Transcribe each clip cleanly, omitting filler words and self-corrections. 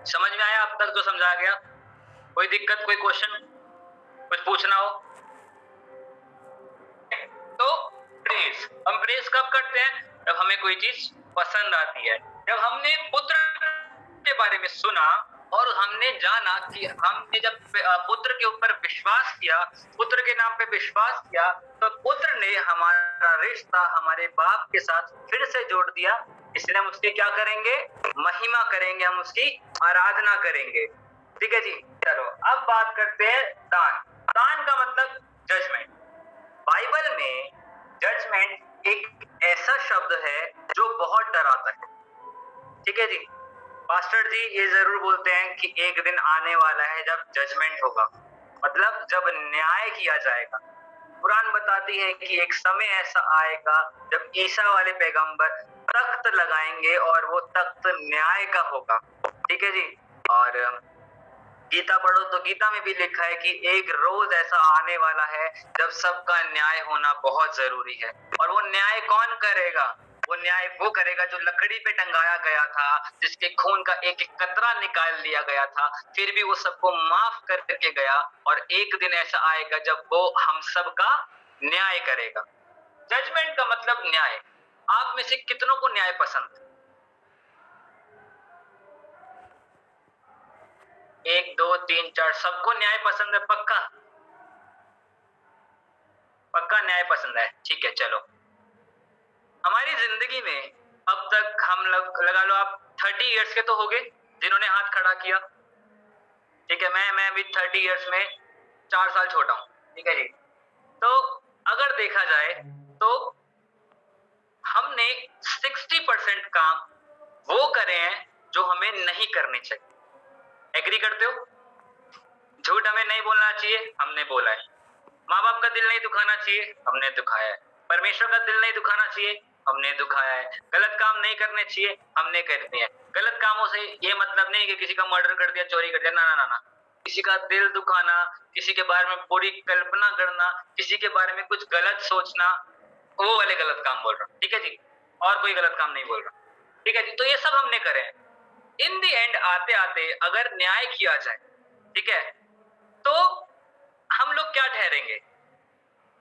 समझ में आया अब तक जो समझाया गया? कोई दिक्कत, कोई क्वेश्चन, कुछ पूछना हो? तो प्रेज, हम प्रेज कब करते हैं? जब हमें कोई चीज पसंद आती है। जब हमने पुत्र के बारे में सुना और हमने जाना कि हमने जब पुत्र के ऊपर विश्वास किया, पुत्र के नाम पे विश्वास किया, तो पुत्र ने हमारा रिश्ता हमारे बाप के साथ फिर से जोड़ दिया। इसलिए हम उसकी क्या करेंगे? महिमा करेंगे, हम उसकी आराधना करेंगे। ठीक है जी। चलो अब बात करते हैं दान। दान का मतलब जजमेंट। बाइबल में जजमेंट एक ऐसा शब्द है जो बहुत डराता है। ठीक है जी। पास्टर जी ये जरूर बोलते हैं कि एक दिन आने वाला है जब जजमेंट होगा, मतलब जब न्याय किया जाएगा। कुरान बताती है कि एक समय ऐसा आएगा जब ईसा वाले पैगंबर तख्त लगाएंगे और वो तख्त न्याय का होगा। ठीक है जी। और गीता पढ़ो तो गीता में भी लिखा है कि एक रोज ऐसा आने वाला है जब सबका न्याय होना बहुत जरूरी है। और वो न्याय कौन करेगा? वो न्याय वो करेगा जो लकड़ी पे टंगाया गया था, जिसके खून का एक एक कतरा निकाल लिया गया था, फिर भी वो सबको माफ करके गया। और एक दिन ऐसा आएगा जब वो हम सबका न्याय करेगा। जजमेंट का मतलब न्याय। आप में से कितनों को न्याय पसंद है? 1 2 3 4 सबको न्याय पसंद है? पक्का? पक्का न्याय पसंद है। ठीक है। चलो हमारी जिंदगी में अब तक हम लोग लगा लो आप 30 इयर्स के तो हो गए जिन्होंने हाथ खड़ा किया। ठीक है। मैं अभी 30 इयर्स में 4 साल छोटा हूं। ठीक है जी। तो अगर देखा जाए तो हमने 60% काम वो करे हैं जो हमें नहीं करने चाहिए। एग्री करते हो? झूठ हमें नहीं बोलना चाहिए, हमने बोला है। माँ बाप का दिल नहीं दुखाना चाहिए, हमने दुखाया है। परमेश्वर का दिल नहीं दुखाना चाहिए, हमने दुखाया है। गलत काम नहीं करने चाहिए, हमने कर दिए। गलत कामों से ये मतलब नहीं कि किसी का मर्डर कर दिया, चोरी कर दिया, ना ना ना ना। किसी का दिल दुखाना, किसी के बारे में बुरी कल्पना करना, किसी के बारे में कुछ गलत सोचना, वो वाले गलत काम बोल रहा हूँ। ठीक है जी। और कोई गलत काम नहीं बोल रहा। ठीक है जी। तो ये सब हमने करे। इन दी एंड आते आते अगर न्याय किया जाए, ठीक है, तो हम लोग क्या ठहरेंगे?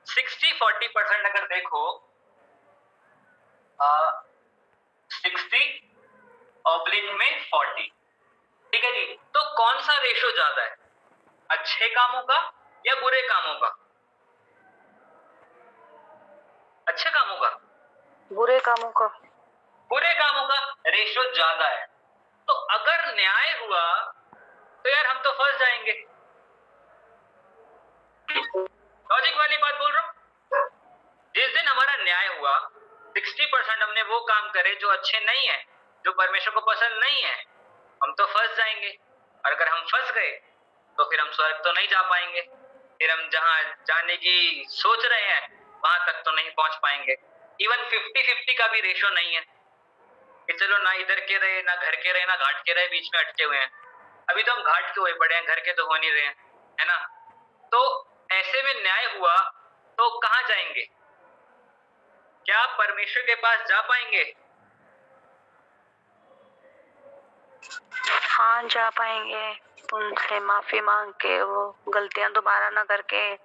60-40% अगर देखो, 60/40। ठीक है जी। तो कौन सा रेशो ज्यादा है, अच्छे कामों का या बुरे कामों का? अच्छे कामों का? बुरे कामों का? बुरे कामों का रेशो ज्यादा है। तो अगर न्याय हुआ तो यार हम तो फंस जाएंगे। लॉजिक वाली बात बोल रहा हूं। जिस दिन हमारा न्याय हुआ, 60% हमने वो काम करे जो अच्छे नहीं है, जो परमेश्वर को पसंद नहीं है, हम तो फंस जाएंगे। और अगर हम फंस गए तो फिर हम स्वर्ग तो नहीं जा पाएंगे। फिर हम जहां जाने की सोच रहे हैं वहां तक तो नहीं पहुंच पाएंगे। इवन 50-50 का भी रेशो नहीं है कि चलो ना इधर के रहे, ना घर के रहे, ना घाट के रहे, बीच में अटके हुए हैं। अभी तो हम घाट के हुए पड़े हैं, घर के तो हो नहीं रहे हैं, है ना? तो ऐसे में न्याय हुआ तो कहां जाएंगे? क्या आप परमेश्वर के पास जा पाएंगे? हाँ जा पाएंगे, उनसे माफी मांग के, वो गलतियां दोबारा ना करके।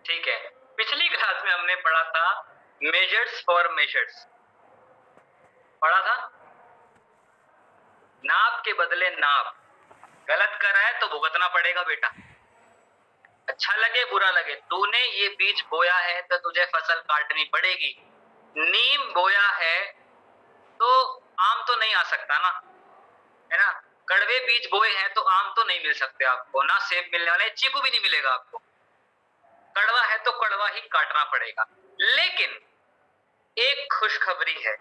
ठीक है। पिछली क्लास में हमने पढ़ा था मेजर्स फॉर मेजर्स, पढ़ा था। नाप के बदले नाप। गलत करा है तो भुगतना पड़ेगा बेटा। अच्छा लगे बुरा लगे, तूने ये बीज बोया है तो तुझे फसल काटनी पड़ेगी। नीम बोया है तो आम तो नहीं आ सकता ना, है ना? कड़वे बीज बोए हैं तो आम तो नहीं मिल सकते आपको, ना सेब मिलने वाले, चीकू भी नहीं मिलेगा आपको। कड़वा है तो कड़वा ही काटना पड़ेगा। लेकिन एक खुशखबरी है,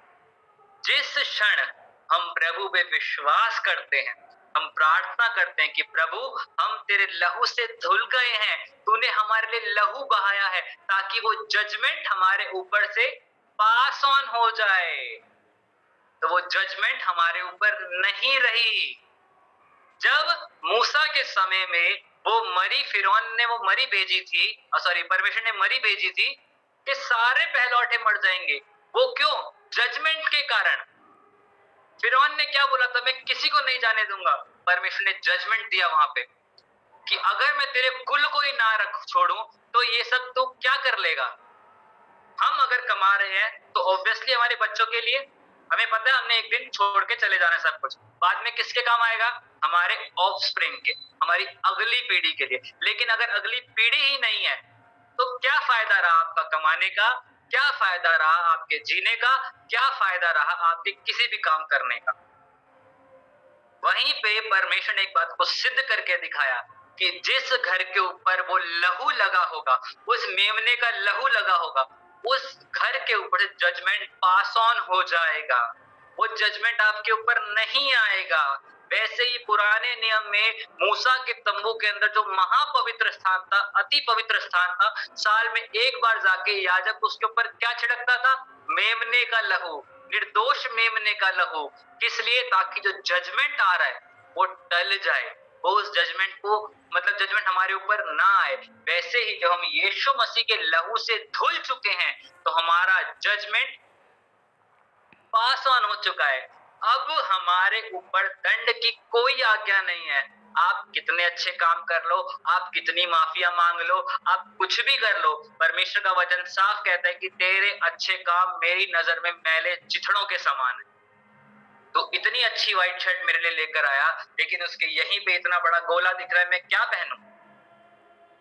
जिस क्षण हम प्रभु पे विश्वास करते हैं, हम प्रार्थना करते हैं कि प्रभु हम तेरे लहू से धुल गए हैं, तूने हमारे लिए लहू बहाया है ताकि वो जजमेंट हमारे ऊपर से पास ऑन हो जाए, तो वो जजमेंट हमारे ऊपर नहीं रही। जब मूसा के समय में वो मरी, फिरौन ने वो मरी भेजी थी, सॉरी परमेश्वर ने मरी भेजी थी कि सारे पहलौठे मर जाएंगे। वो क्यों? जजमेंट के कारण। फिरौन ने क्या बोला था, मैं किसी को नहीं जाने दूंगा। परमेश्वर ने जजमेंट दिया वहां पे कि अगर मैं तेरे कुल को ही ना रख छोड़ूं तो ये सब तो क्या कर लेगा। हम अगर कमा रहे हैं तो ऑब्वियसली हमारे बच्चों के लिए, हमें पता है हमने एक दिन छोड़ के चले जाना सब कुछ, बाद में किसके काम आएगा, हमारे ऑफस्प्रिंग के, हमारी अगली पीढ़ी के लिए। लेकिन अगर अगली पीढ़ी ही नहीं है तो क्या फायदा रहा आपका कमाने का, क्या फायदा रहा आपके जीने का, क्या फायदा रहा आपके किसी भी काम करने का। वहीं पे परमेश्वर ने एक बात को सिद्ध करके दिखाया कि जिस घर के ऊपर वो लहू लगा होगा, उस मेमने का लहू लगा होगा, उस घर के ऊपर जजमेंट पास ऑन हो जाएगा, वो जजमेंट आपके ऊपर नहीं आएगा। वैसे ही पुराने नियम में मूसा के तंबू के अंदर जो महापवित्र स्थान था, अति पवित्र स्थान था, साल में एक बार जाके याजक उसके ऊपर क्या छिड़कता था, मेमने का लहू, निर्दोष मेमने का लहू। किस लिए, ताकि जो जजमेंट आ रहा है वो टल जाए, वो उस जजमेंट को, मतलब जजमेंट हमारे ऊपर ना आए। वैसे ही जब हम यीशु मसीह के लहू से धुल चुके हैं तो हमारा जजमेंट पास ऑन हो चुका है। अब हमारे ऊपर दंड की कोई आज्ञा नहीं है। आप कितने अच्छे काम कर लो, आप कितनी माफिया मांग लो, आप कुछ भी कर लो, परमेश्वर का वचन साफ कहता है कि तेरे अच्छे काम मेरी नजर में मैले चिथड़ों के समान है। तो इतनी अच्छी व्हाइट शर्ट मेरे लिए लेकर आया, लेकिन उसके यहीं पे इतना बड़ा गोला दिख रहा है, मैं क्या पहनूं।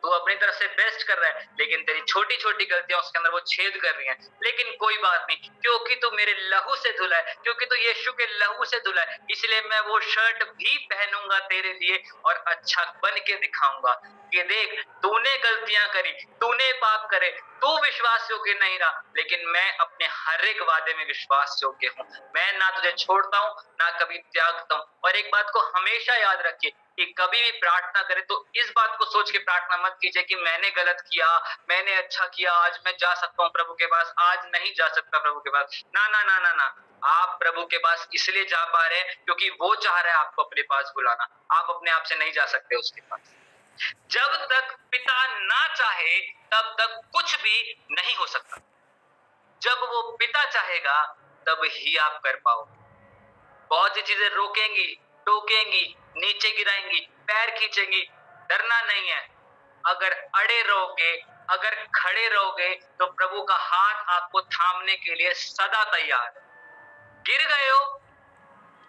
तू अपनी तरफ से बेस्ट कर रहा है, लेकिन तेरी छोटी छोटी गलतियां उसके अंदर वो छेद कर रही हैं। लेकिन कोई बात नहीं, क्योंकि तू मेरे लहू से धुला है, क्योंकि तू यीशु के लहू से धुला है, इसलिए मैं वो शर्ट भी पहनूंगा तेरे लिए और अच्छा बन के दिखाऊंगा कि देख, तूने गलतियां करी, तूने पाप करे, तू विश्वास योग्य नहीं रहा, लेकिन मैं अपने हर एक वादे में विश्वास योग्य हूँ। मैं ना तुझे छोड़ता हूँ, ना कभी त्यागता हूँ। और एक बात को हमेशा याद रखिए कि कभी भी प्रार्थना करें तो इस बात को सोच के प्रार्थना मत कीजिए कि मैंने गलत किया, मैंने अच्छा किया, आज मैं जा सकता हूँ प्रभु के पास, आज नहीं जा सकता प्रभु के पास। ना ना ना ना ना, आप प्रभु के पास इसलिए जा पा रहे हैं क्योंकि वो चाह रहे हैं आपको अपने पास बुलाना। आप अपने आप से नहीं जा सकते उसके पास। जब तक पिता ना चाहे तब तक कुछ भी नहीं हो सकता। जब वो पिता चाहेगा तब ही आप कर पाओगे। बहुत सी चीजें रोकेंगी, टोकेंगी, नीचे गिराएंगी, पैर खींचेंगी, डरना नहीं है। अगर अड़े रहोगे, अगर खड़े रहोगे तो प्रभु का हाथ आपको थामने के लिए सदा तैयार है। गिर गए हो,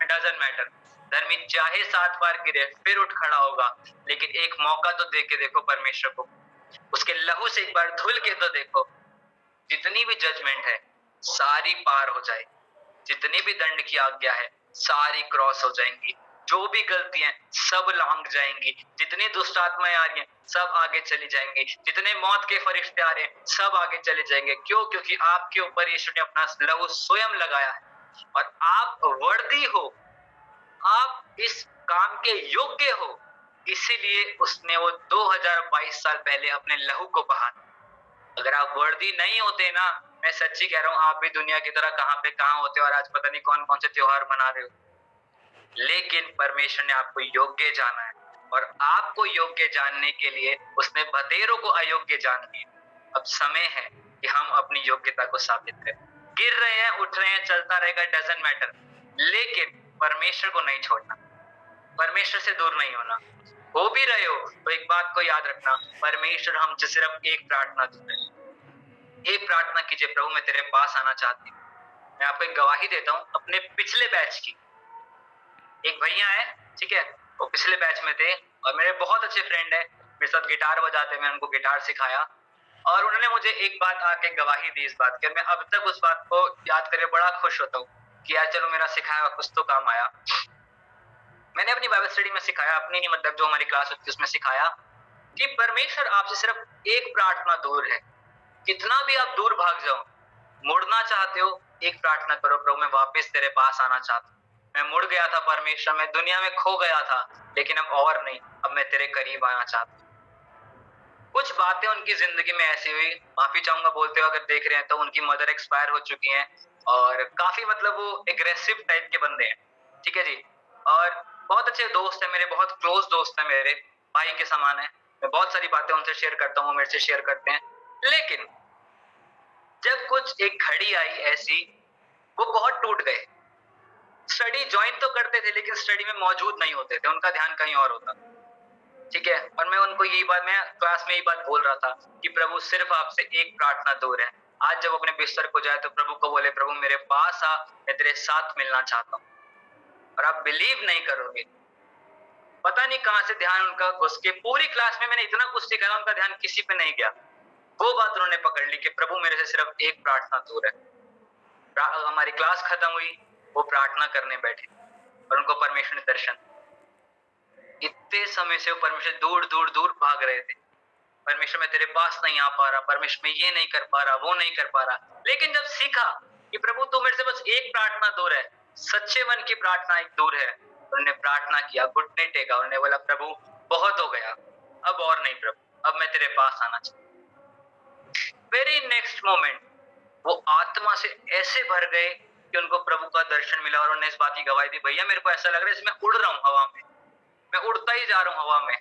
डजंट मैटर, धर्मी चाहे 7 बार गिरे फिर उठ खड़ा होगा, लेकिन एक मौका तो दे के देखो परमेश्वर को, उसके लहू से एक बार धुल के तो देखो। जितनी भी जजमेंट है सारी पार हो जाएगी, जितनी भी दंड की आज्ञा है सारी क्रॉस हो जाएंगी, जो भी गलतियां सब लांग जाएंगी, जितनी दुष्ट आत्माएं आ रही हैं सब आगे चली जाएंगी, जितने मौत के फरिश्ते आ रहे हैं सब आगे चले जाएंगे। क्यों? क्योंकि आपके ऊपर यीशु ने अपना लहू स्वयं लगाया है और आप वर्दी हो, आप इस काम के योग्य हो, इसीलिए उसने वो 2022 साल पहले अपने लहू को बहा। अगर आप वर्दी नहीं होते ना, मैं सच्ची कह रहा हूँ, आप भी दुनिया की तरह कहाँ पे कहाँ होते और आज पता नहीं कौन कौन से त्योहार मना रहे हो। लेकिन परमेश्वर ने आपको योग्य जाना है और आपको योग्य जानने के लिए उसने बतेरों को अयोग्य जान लिया। अब समय है कि हम अपनी योग्यता को साबित करें। गिर रहे हैं, उठ रहे हैं, चलता रहेगा, डजंट मैटर, लेकिन परमेश्वर को नहीं छोड़ना, परमेश्वर से दूर नहीं होना। हो भी रहे हो तो एक बात को याद रखना, परमेश्वर हमसे सिर्फ एक प्रार्थना दूर है। एक प्रार्थना कीजिए, प्रभु मैं तेरे पास आना चाहती हूँ। मैं आपको एक गवाही देता हूँ अपने पिछले बैच की। एक भैया है, ठीक है, वो पिछले बैच में थे और मेरे बहुत अच्छे फ्रेंड है, मेरे साथ गिटार बजाते, मैं उनको गिटार सिखाया और उन्होंने मुझे एक बात आके गवाही दी इस बात की। मैं अब तक उस बात को याद करके बड़ा खुश होता हूँ कि यार चलो मेरा सिखाया हुआ कुछ तो काम आया। मैंने अपनी बाइबल स्टडी में सिखाया, अपनी नहीं मतलब जो हमारी क्लास होती है उसमें सिखाया कि परमेश्वर आपसे सिर्फ एक प्रार्थना दूर है। कितना भी आप दूर भाग जाओ, मुड़ना चाहते हो, एक प्रार्थना करो, प्रभु मैं वापस तेरे पास आना चाहता हूँ। मैं मुड़ गया था परमेश्वर, मैं दुनिया में खो गया था, लेकिन अब और नहीं, अब मैं तेरे करीब आना चाहता हूँ। कुछ बातें उनकी जिंदगी में ऐसी हुई, माफी चाहूंगा बोलते हुए अगर देख रहे हैं तो, उनकी मदर एक्सपायर हो चुकी हैं और काफी मतलब वो एग्रेसिव टाइप के बंदे हैं, ठीक है जी। और बहुत अच्छे दोस्त है मेरे, बहुत क्लोज दोस्त है मेरे, भाई के समान है। मैं बहुत सारी बातें उनसे शेयर करता हूँ, मेरे से शेयर करते हैं। लेकिन जब कुछ एक घड़ी आई ऐसी, वो बहुत टूट गए। स्टडी ज्वाइन तो करते थे लेकिन स्टडी में मौजूद नहीं होते थे, उनका ध्यान कहीं और होता। ठीक है, और मैं उनको यही बात, मैं क्लास में यही बात बोल रहा था कि प्रभु सिर्फ आपसे एक प्रार्थना दूर है। आज जब अपने बिस्तर को जाए तो प्रभु को बोले, प्रभु मेरे पास आ, मैं तेरे साथ मिलना चाहता हूँ। और आप बिलीव नहीं करोगे, पता नहीं कहां से ध्यान उनका घुस के, पूरी क्लास में मैंने इतना कुछ सिखाया, उनका ध्यान किसी पे नहीं गया। वो बात उन्होंने पकड़ ली कि प्रभु मेरे से सिर्फ एक प्रार्थना दूर है। हमारी क्लास खत्म हुई, वो प्रार्थना करने बैठे और उनको परमेश्वर ने दर्शन। इतने समय से वो परमेश्वर दूर दूर दूर भाग रहे थे, परमेश्वर मैं तेरे पास नहीं आ पा रहा, परमेश्वर मैं ये नहीं कर पा रहा, वो नहीं कर पा रहा। लेकिन जब सीखा कि प्रभु तू मेरे से बस एक प्रार्थना दूर है, सच्चे मन की प्रार्थना एक दूर है, उन्होंने प्रार्थना किया, घुटने टेका, उन्होंने बोला प्रभु बहुत हो गया, अब और नहीं प्रभु, अब मैं तेरे पास आना चाहता। वेरी नेक्स्ट मोमेंट वो आत्मा से ऐसे भर गए कि उनको प्रभु का दर्शन मिला और उन्होंने इस बात की गवाही दी, भैया मेरे को ऐसा लग रहा है जैसे मैं उड़ रहा हूँ हवा में, मैं उड़ता ही जा रहा हूँ हवा में,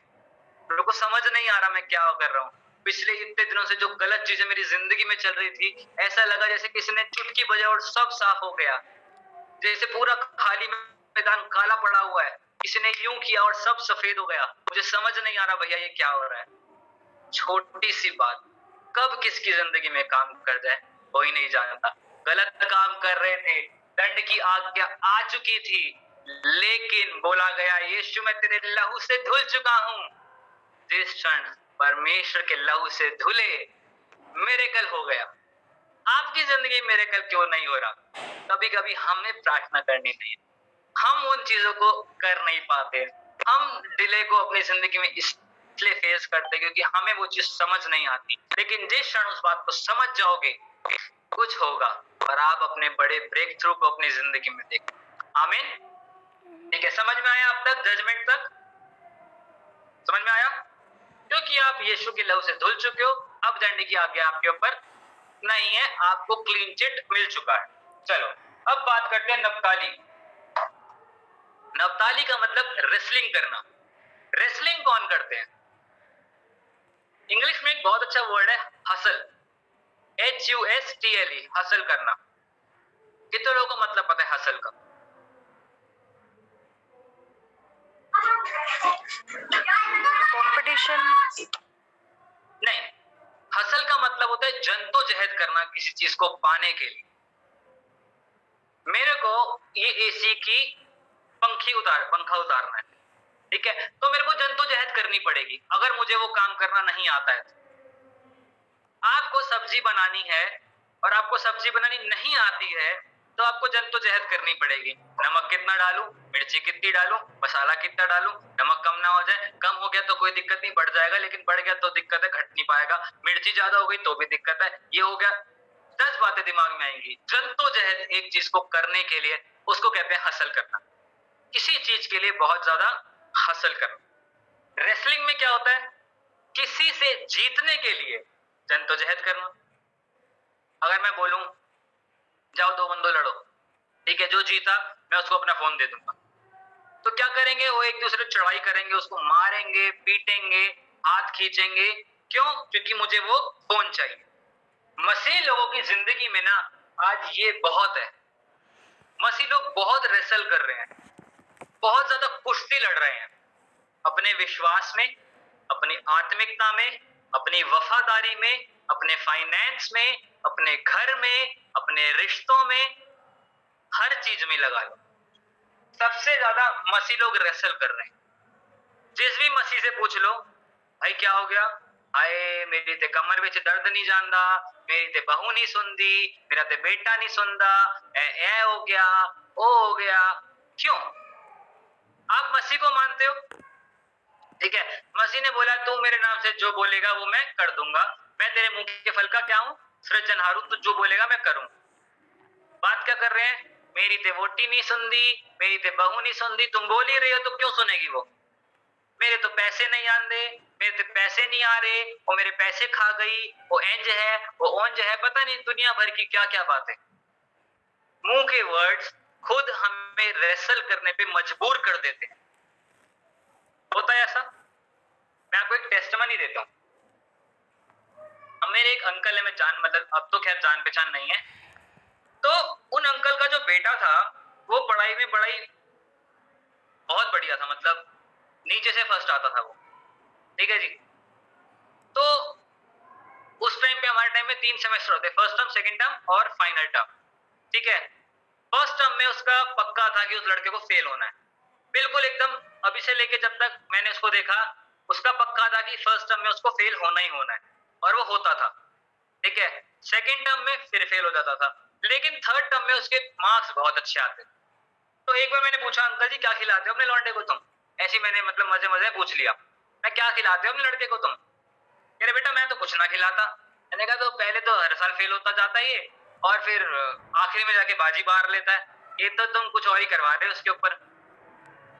मेरे को समझ नहीं आ रहा मैं क्या कर रहा हूँ। पिछले इतने दिनों से जो गलत चीजें मेरी जिंदगी में चल रही थी, ऐसा लगा जैसे किसी ने चुटकी बजाई और सब साफ हो गया, जैसे पूरा खाली मैदान काला पड़ा हुआ है, किसी ने यूं किया और सब सफेद हो गया। मुझे समझ नहीं आ रहा भैया ये क्या हो रहा है। छोटी सी बात कब किसकी जिंदगी में काम कर जाए कोई नहीं जानता। गलत काम कर रहे थे, दंड की आज्ञा आ चुकी थी, लेकिन बोला गया यीशु मैं तेरे लहू से धुल चुका हूं। जिस क्षण परमेश्वर के लहू से धुले, मिरेकल हो गया। आपकी जिंदगी में मिरेकल क्यों नहीं हो रहा? कभी कभी हमें प्रार्थना करनी चाहिए, हम उन चीजों को कर नहीं पाते, हम डिले को अपनी जिंदगी में इसलिए फेस करते क्योंकि हमें वो चीज समझ नहीं आती। लेकिन जिस क्षण उस बात को समझ जाओगे कुछ होगा और आप अपने बड़े ब्रेक थ्रू को अपनी जिंदगी में देखो। आमीन। ठीक है, समझ में आया अब तक? जजमेंट तक समझ में आया? क्योंकि आप यीशु के लहू से धुल चुके हो, अब दंड की आज्ञा आपके ऊपर नहीं है, आपको क्लीन चिट मिल चुका है। चलो अब बात करते हैं नप्ताली। नप्ताली का मतलब रेसलिंग करना। रेसलिंग कौन करते हैं? इंग्लिश में एक बहुत अच्छा वर्ड है हसल, HUSTLE, हसल करना। कितने लोगों को मतलब पता है हसल का? कंपटीशन नहीं, हसल का मतलब होता है जद्दोजहद करना किसी चीज को पाने के लिए। मेरे को ये एसी की पंखा उतारना है, ठीक है, तो मेरे को जद्दोजहद करनी पड़ेगी अगर मुझे वो काम करना नहीं आता है। आपको सब्जी बनानी है और आपको सब्जी बनानी नहीं आती है तो आपको जद्दोजहद करनी पड़ेगी। नमक कितना डालूं, मिर्ची कितनी डालूं, मसाला कितना डालूं, नमक कम ना हो जाए, कम हो गया तो कोई दिक्कत नहीं, बढ़ जाएगा, लेकिन बढ़ गया तो दिक्कत है, घट नहीं पाएगा, मिर्ची ज्यादा हो गई तो भी दिक्कत है, ये हो गया, 10 बातें दिमाग में आएंगी। जद्दोजहद एक चीज को करने के लिए उसको कहते हैं हसल करना, किसी चीज के लिए बहुत ज्यादा हसल करना। रेसलिंग में क्या होता है? किसी से जीतने के लिए जद्दोजहद करना। अगर मैं बोलूं जाओ दो बंदो लड़ो, ठीक है, जो जीता मैं उसको अपना फोन दे दूंगा, तो क्या करेंगे? वो एक दूसरे चढ़ाई करेंगे, उसको मारेंगे, पीटेंगे, हाथ खींचेंगे। क्यों? क्योंकि मुझे वो फोन चाहिए। मसीह लोगों की जिंदगी में ना आज ये बहुत है, मसीह लोग बहुत रेसल कर रहे हैं, बहुत ज्यादा कुश्ती लड़ रहे हैं अपने विश्वास में, अपनी आत्मिकता में, अपनी वफादारी में, अपने फाइनेंस में, अपने घर में, अपने रिश्तों में, हर चीज में लगा लो। सबसे ज्यादा मसीह लोग रेसल कर रहे हैं। जिस भी मसीह से पूछ लो भाई क्या हो गया, आए मेरी ते कमर विच दर्द नहीं जानदा, मेरी ते बहू नहीं सुनदी, मेरा ते बेटा नहीं सुनदा, ए हो गया, ओ हो गया। क्यों? आप मसीह को मानते हो, ठीक है, मसीह ने बोला तू मेरे नाम से जो बोलेगा वो मैं कर दूंगा, मैं तेरे मुंह के फल का क्या हूं? सृजनहार हूं, तू जो बोलेगा मैं करूं। बात क्या कर रहे हैं? मेरी ते वोटी नहीं सुनदी, मेरी ते बहू नहीं सुनदी, तुम बोल ही रहे हो तो क्यों सुनेगी वो? मेरे तो पैसे नहीं आंदे, मेरे तो पैसे नहीं आ रहे, वो मेरे पैसे खा गई, वो इंज है, वो ओंज है, पता नहीं दुनिया भर की क्या क्या बातें। मुंह के वर्ड्स खुद हमें रेसल करने पे मजबूर कर देते हैं। होता है ऐसा? मैं आपको एक टेस्टमनी देता हूँ। मेरे एक अंकल है, मैं जान मतलब अब तो खैर जान पहचान नहीं है, तो उन अंकल का जो बेटा था वो पढ़ाई में बड़ाई बहुत बढ़िया था, मतलब नीचे से फर्स्ट आता था वो, ठीक है जी। तो उस टाइम पे हमारे टाइम में 3 सेमेस्टर होते, फर्स्ट टर्म, सेकंड टर्म और फाइनल टर्म, ठीक है। फर्स्ट टर्म में उसका पक्का था कि उस लड़के को फेल होना है, बिल्कुल एकदम। अभी से लेके जब तक मैंने उसको देखा, उसका पक्का था कि फर्स्ट टर्म में उसको फेल होना ही होना है, और वो होता था, ठीक है। सेकंड टर्म में फिर फेल हो जाता था, लेकिन थर्ड टर्म में उसके मार्क्स बहुत अच्छे आते। तो एक बार मैंने पूछा, अंकल जी क्या खिलाते हो अपने लौंडे को तुम? ऐसी मैंने मतलब मजे मजे पूछ लिया, मैं क्या खिलाते हो अपने लड़के को तुम? कह रहे बेटा मैं तो कुछ ना खिलाता। मैंने कहा तो पहले तो हर साल फेल होता जाता है ये, और फिर आखिरी में जाके बाजी मार लेता है, ये तो तुम कुछ और ही करवा रहे हो उसके ऊपर।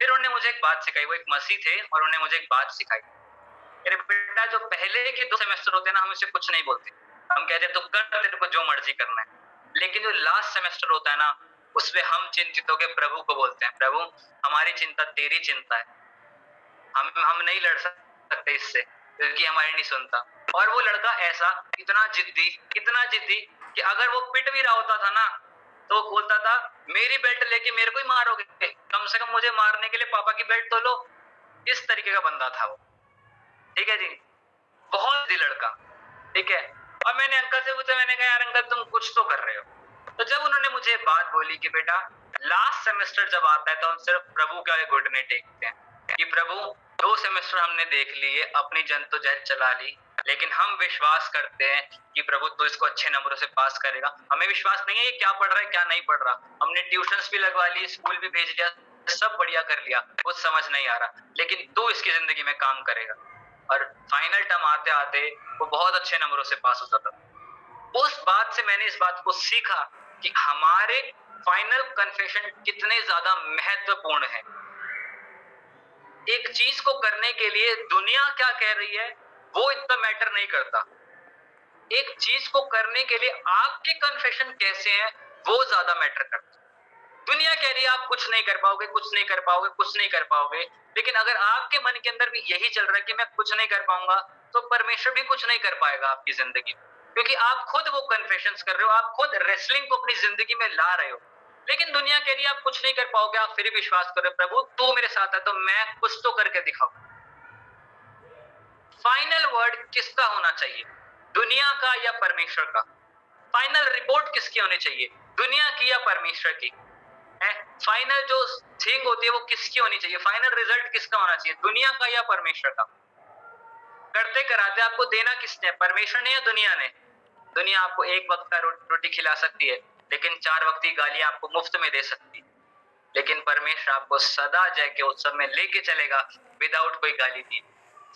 फिर उन्होंने मुझे एक बात सिखाई, वो एक मसीह थे और उन्होंने मुझे एक बात सिखाई। अरे बेटा जो पहले के 2 सेमेस्टर होते हैं ना, हम इसे कुछ नहीं बोलते, हम कहते हैं तो कर, तेरे को जो मर्जी करना है। लेकिन जो लास्ट सेमेस्टर होता है ना, उसमें हम चिंतित होकर प्रभु को बोलते हैं, प्रभु हमारी चिंता तेरी चिंता है, हम नहीं लड़ सकते इससे, क्योंकि हमारी नहीं सुनता। और वो लड़का ऐसा इतना जिद्दी कि अगर वो पिट भी रहा होता था ना, तो बोलता था मेरी बेल्ट लेके मेरे को ही मारोगे, कम से कम मुझे मारने के लिए पापा की बेल्ट तो लो। इस तरीके का बंदा था वो, ठीक है जी, बहुत ही लड़का, ठीक है। अब मैंने अंकल से पूछा, मैंने कहा यार अंकल तुम कुछ तो कर रहे हो। तो जब उन्होंने मुझे बात बोली कि बेटा लास्ट सेमेस्टर जब आता है तो हम सिर्फ प्रभु के घुटने टेकते हैं कि प्रभु 2 सेमेस्टर हमने देख लिए, अपनी जद्दोजहद चला ली, लेकिन हम विश्वास करते हैं कि प्रभु तो इसको अच्छे नंबरों से पास करेगा। हमें विश्वास नहीं है ये क्या पढ़ रहा है क्या नहीं पढ़ रहा, हमने ट्यूशंस भी लगवा ली, स्कूल भी भेज दिया, सब बढ़िया कर लिया, कुछ समझ नहीं आ रहा, लेकिन तू इसकी जिंदगी में काम करेगा। और फाइनल टर्म आते आते वो बहुत अच्छे नंबरों से पास होता था। उस बात से मैंने इस बात को सीखा कि हमारे फाइनल कन्फेशन कितने ज्यादा महत्वपूर्ण है। एक चीज को करने के लिए दुनिया क्या कह रही है वो इतना मैटर नहीं करता, एक चीज को करने के लिए आपके कन्फेशन कैसे हैं वो ज्यादा मैटर करता है। दुनिया कह रही है आप कुछ नहीं कर पाओगे, कुछ नहीं कर पाओगे, कुछ नहीं कर पाओगे, लेकिन अगर आपके मन के अंदर भी यही चल रहा है कि मैं कुछ नहीं कर पाऊंगा, तो परमेश्वर भी कुछ नहीं कर पाएगा आपकी जिंदगी में, क्योंकि आप खुद वो कन्फेशंस कर रहे हो, आप खुद रेसलिंग को अपनी जिंदगी में ला रहे हो। लेकिन दुनिया कह रही है आप कुछ नहीं कर पाओगे, आप फिर विश्वास कर रहे हो प्रभु तू मेरे साथ है तो मैं कुछ तो करके दिखाऊं। फाइनल वर्ड किसका होना चाहिए, दुनिया का या परमेश्वर का? फाइनल रिपोर्ट किसकी होनी चाहिए, दुनिया की या परमेश्वर की? फाइनल जो थिंग होती है वो किसकी होनी चाहिए, फाइनल रिजल्ट किसका होना चाहिए, दुनिया का या परमेश्वर का? करते कराते आपको देना किसने, परमेश्वर ने या दुनिया ने? दुनिया आपको एक वक्त का रोटी खिला सकती है, लेकिन 4 वक्त की गाली आपको मुफ्त में दे सकती है। लेकिन परमेश्वर आपको सदा जय के उत्सव में लेके चलेगा विदाउट कोई गाली दिए,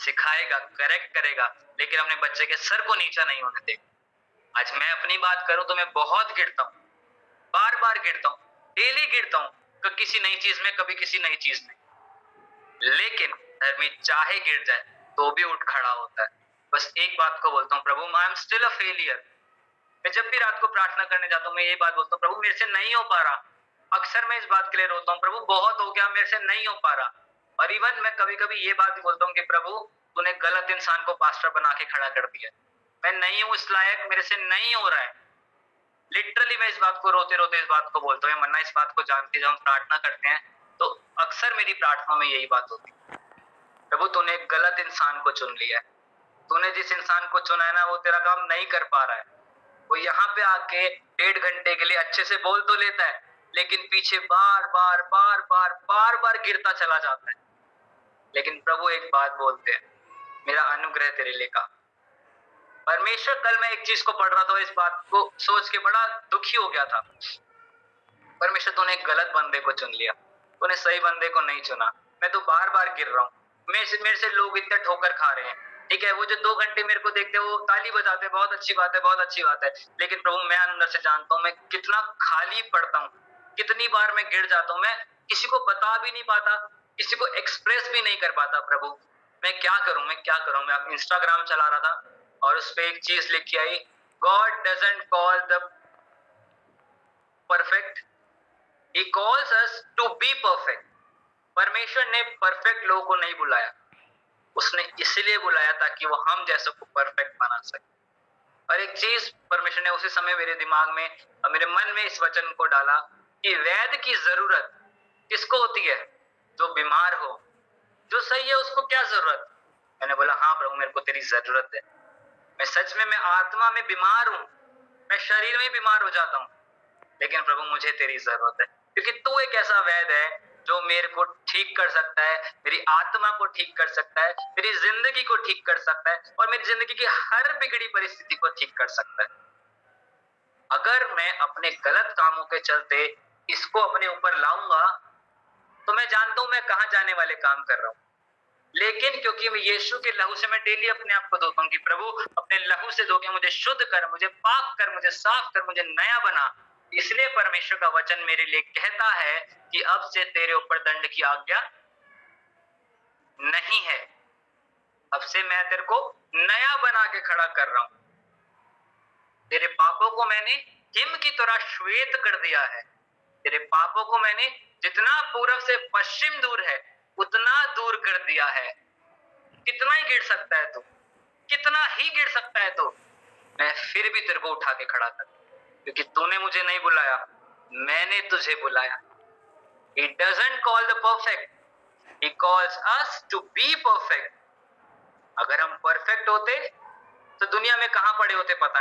सिखाएगा, करेक्ट करेगा, लेकिन अपने बच्चे के सर को नीचा नहीं होने देगा। आज मैं अपनी बात करूं तो मैं बहुत गिरता हूं, बार बार गिरता हूं, डेली गिरता हूं, कभी किसी नई चीज में, कभी किसी नई चीज में, लेकिन धर्मी चाहे गिर जाए तो भी उठ खड़ा होता है। बस एक बात को बोलता हूँ, प्रभु I am still a failure. मैं जब भी रात को प्रार्थना करने जाता हूँ मैं ये बात बोलता हूँ, प्रभु मेरे से नहीं हो पा रहा। अक्सर मैं इस बात के लिए रोता हूँ, प्रभु बहुत हो गया, मेरे से नहीं हो पा रहा। और इवन मैं कभी कभी ये बात भी बोलता हूँ कि प्रभु तूने गलत इंसान को पास्टर बना के खड़ा कर दिया, मैं नहीं हूँ इस लायक, मेरे से नहीं हो रहा है। लिटरली मैं इस बात को रोते रोते इस बात को बोलता हूँ। मन्ना इस बात को जानती है, जब हम प्रार्थना करते हैं तो अक्सर मेरी प्रार्थना में यही बात होती है, प्रभु तूने एक गलत इंसान को चुन लिया है, तूने जिस इंसान को चुना है ना वो तेरा काम नहीं कर पा रहा है। वो यहाँ पे आके 1.5 घंटे के लिए अच्छे से बोल तो लेता है, लेकिन पीछे बार बार बार बार बार बार गिरता चला जाता है। लेकिन प्रभु एक बात बोलते हैं, मेरा अनुग्रह तेरे लिए का। परमेश्वर, कल मैं एक चीज को पढ़ रहा था, इस बात को सोच के बड़ा दुखी हो गया था। परमेश्वर तूने एक गलत बंदे को चुन लिया, तूने सही बंदे को नहीं चुना। मैं तो बार बार गिर रहा हूँ, मेरे से लोग इतने ठोकर खा रहे हैं, ठीक है। वो जो 2 घंटे मेरे को देखते हैं वो ताली बजाते हैं, बहुत अच्छी बात है, बहुत अच्छी बात है। लेकिन प्रभु मैं अंदर से जानता हूँ मैं कितना खाली पड़ता हूँ, कितनी बार मैं गिर जाता हूँ, मैं किसी को बता भी नहीं पाता, किसी को एक्सप्रेस भी नहीं कर पाता। प्रभु मैं क्या करूं, मैं क्या करूं? मैं इंस्टाग्राम चला रहा था और उस पे एक चीज लिखी आई, God doesn't call the perfect, he calls us to be perfect. परमेश्वर ने परफेक्ट लोगों को नहीं बुलाया, उसने इसलिए बुलाया ताकि वो हम जैसों को परफेक्ट बना सके। और एक चीज परमेश्वर ने उसी समय मेरे दिमाग में और मेरे मन में इस वचन को डाला कि वैद्य की जरूरत किसको होती है? जो बीमार हो। जो सही है उसको क्या जरूरत? मैंने बोला हाँ प्रभु, मेरे को तेरी जरूरत है। मैं सच में, मैं आत्मा में बीमार हूँ, मैं शरीर में बीमार हो जाता हूँ, लेकिन प्रभु मुझे तेरी जरूरत है, क्योंकि तू एक ऐसा वैद्य है जो मेरे को ठीक कर सकता है, मेरी आत्मा को ठीक कर सकता है, मेरी जिंदगी को ठीक कर सकता है, और मेरी जिंदगी की हर बिगड़ी परिस्थिति को ठीक कर सकता है। अगर मैं अपने गलत कामों के चलते इसको अपने ऊपर लाऊंगा तो मैं जानता हूं मैं कहां जाने वाले काम कर रहा हूं। लेकिन क्योंकि मैं यीशु के लहू से मैं डेली अपने आप को धोता हूं कि प्रभु अपने लहू से धो के मुझे शुद्ध कर, मुझे पाक कर, मुझे साफ कर, मुझे नया बना, इसलिए परमेश्वर का वचन मेरे लिए कहता है कि अब से तेरे ऊपर दंड की आज्ञा नहीं है। अब से मैं तेरे को नया बना के खड़ा कर रहा हूं। तेरे पापों को मैंने हिम की तरह श्वेत कर दिया है। तेरे पापों को मैंने जितना पूरब से पश्चिम दूर है उतना दूर कर दिया है। कितना ही गिर सकता है तू, कितना ही गिर सकता है तू, मैं फिर भी तेरे को उठा के खड़ा कर, क्योंकि तूने मुझे नहीं बुलाया, मैंने तुझे बुलाया। He doesn't call the perfect, he calls us to be perfect. अगर हम परफेक्ट होते तो दुनिया में कहां पड़े होते पता नहीं।